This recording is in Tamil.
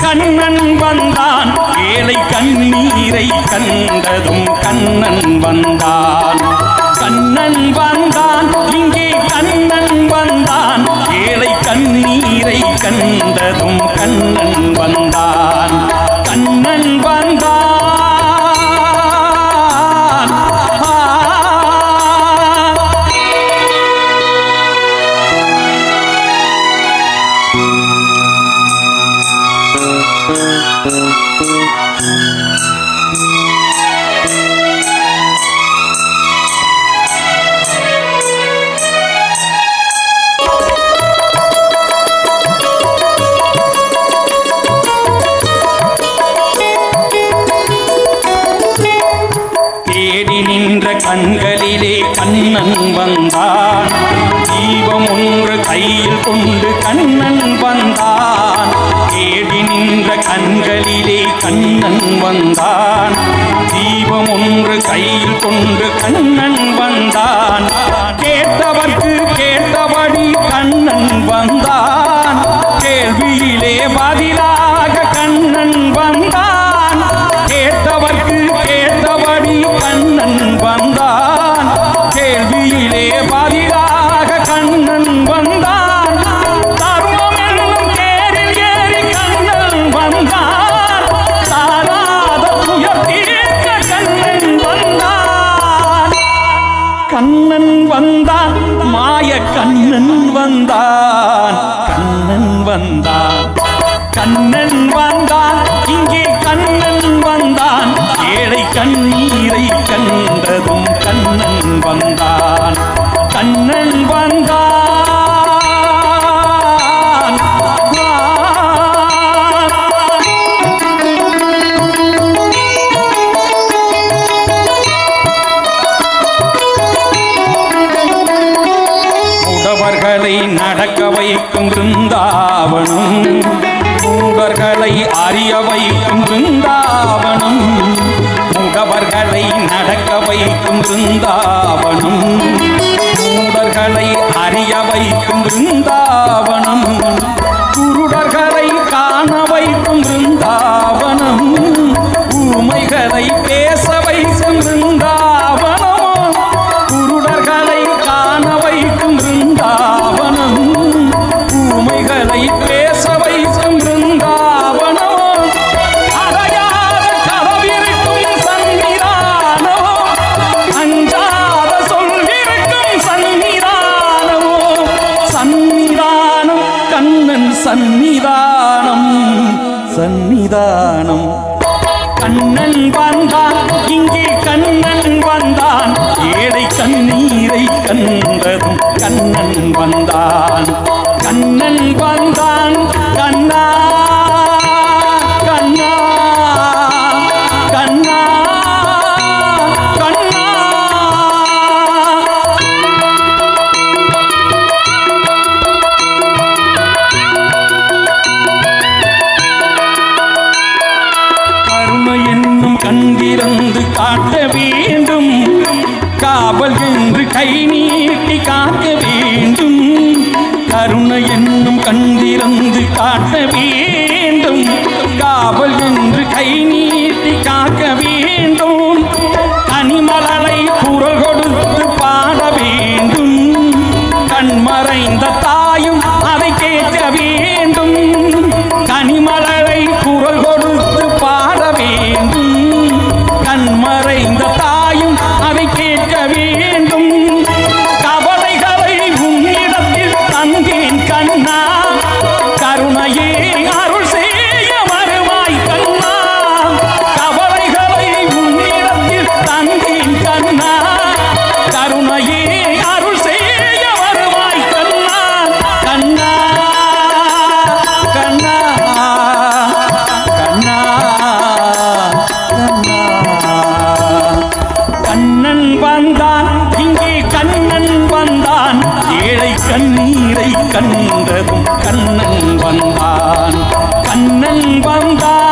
கண்ணன் வந்தான். ஏழை கண்ணீரை கண்டதும் கண்ணன் வந்தான். கண்ணன் வந்தான், இங்கே கண்ணன் வந்தான். ஏழை கண்ணீரை கண்டதும் கண்ணன் வந்தான். கண்ணன் வந்தான். தேடி நின்ற கண்களிலே கண்ணன் வந்தான். தீபம் ஒன்று கையில் கொண்டு கண்ணன் வந்தான். தேடி நின்ற கண்களிலே கண்ணன் வந்தான். தீபம் ஒன்று கையில் கொண்டு கண்ணன் வந்தான். கேட்டவர்க்கு கேட்டபடி கண்ணன் வந்தான். கேள்வியிலே பதிலாக கண்ணன் வந்தான். கேட்டவர்க்கு கேட்டபடி கண்ணன் வந்தான். கேள்வியிலே பதிலாக கண்ணன் வந்தான். தர்மம் என்னும் தேரில் ஏறி கண்ணன் வந்தான். தாராத துயர் தீர்க்க கண்ணன் வந்தான். கண்ணன் வந்தான், மாய கண்ணன் வந்தான். கண்ணன் வந்தான், கண்ணன் வந்தான், இங்கே கண்ணன் வந்தான். ஏழை கண்ணீரை கண்டதும் கண்ணன் வந்தான். கண்ணன் வந்தான். உடவர்களை நடக்க வைக்கும் பிருந்தாவனம். மூடர்களை அறிய வைக்கும் பிருந்தாவனம். முடவர்களை நடக்க வைக்கும் பிருந்தாவனம். மூடர்களை அறிய வைக்கும் பிருந்தாவனம். குருடர்களை காண வைக்கும் பிருந்தாவனம். ஊமைகளை பேச வைக்கும் பிருந்தாவனம். குருடர்களை காண வைக்கும் பிருந்தாவனம். ஊமைகளை பேச வைக்கும் பிருந்தாவனம். அறையாத கதவிருக்கும் சன்னிதானம். அஞ்சாத சொல்லிருக்கும் சன்னிதானம். சன்னிதானம், கண்ணன் சன்னிதானம். சன்னிதானம். கண்ணன் வந்தான், இங்கே கண்ணன் வந்தான். ஏழை கண்ணீரை கண்டதும் கண்ணன் வந்தான். கண்ணன் வந்தான். கண்ணா கண்ணா கண்ணா கண்ணா. கருணை என்னும் கண்திறந்து காட்ட வேண்டும். காவல் என்று கை நீட்டி காக்க வேண்டும். கருணை என்னும் கண்திறந்து காட்ட வேண்டும். காவல் என்று கை நீட்டி காக்க வேண்டும். கனிமலரை குரல் கொடுத்து பாட வேண்டும். கண்மறைந்த தாயும் அதை கேட்க வேண்டும். கனிமலரை குரல் கொடுத்து பாட வேண்டும். கண்மறைந்த தாயும் அதை கேட்க வேண்டும். கவலைகளை உன்னிடத்தில் தந்தேன் கண்ணா. கருணையே அருள் செய்ய வருவாய் கண்ணா. கவலைகளை உன்னிடத்தில் தந்தேன் கண்ணா. கருணையே அருள் செய்ய வருவாய் கண்ணா. கண்ணா கண்ணா கண்ணா கண்ணா. கண்ணன் வந்தான், இங்கே கண்ணன் வந்தான். ஏழை கண்ணீரை கண்டதும் கண்ணன் வந்தான். கண்ணன் வந்தான்.